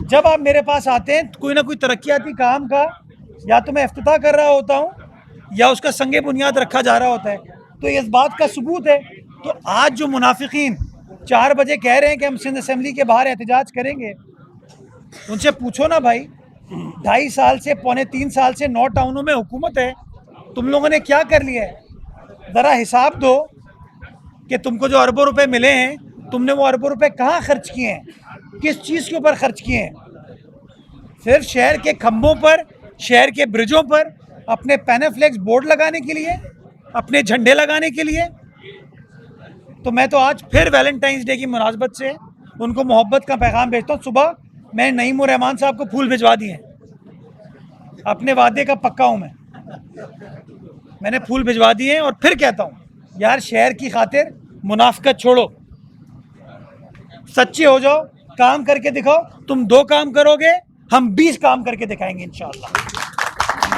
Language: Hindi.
जब आप मेरे पास आते हैं कोई ना कोई तरक्याती काम का या तो मैं इफ्तिताह कर रहा होता हूँ या उसका संगे बुनियाद रखा जा रहा होता है, तो इस बात का सबूत है। तो आज जो मुनाफिकीन 4 बजे कह रहे हैं कि हम सिंध असेंबली के बाहर एहतजाज करेंगे, उनसे पूछो ना भाई, 2.5 साल से 2.25 साल से 9 टाउनों में हुकूमत है, तुम लोगों ने क्या कर लिया है? ज़रा हिसाब दो कि तुमको जो अरबों रुपए मिले हैं, तुमने वो अरबों रुपए कहाँ खर्च किए हैं, किस चीज़ के ऊपर खर्च किए हैं? सिर्फ शहर के खंभों पर, शहर के ब्रिजों पर अपने पैनाफ्लेक्स बोर्ड लगाने के लिए, अपने झंडे लगाने के लिए। तो मैं तो आज फिर वैलेंटाइंस डे की मुनासबत से उनको मोहब्बत का पैगाम भेजता हूँ। सुबह मैं नईम उर रहमान साहब को फूल भिजवा दिए हैं, अपने वादे का पक्का हूँ मैंने फूल भिजवा दिए हैं। और फिर कहता हूँ यार, शहर की खातिर मुनाफिकत छोड़ो, सच्चे हो जाओ, काम करके दिखाओ। तुम 2 काम करोगे, हम 20 काम करके दिखाएंगे इंशाअल्लाह।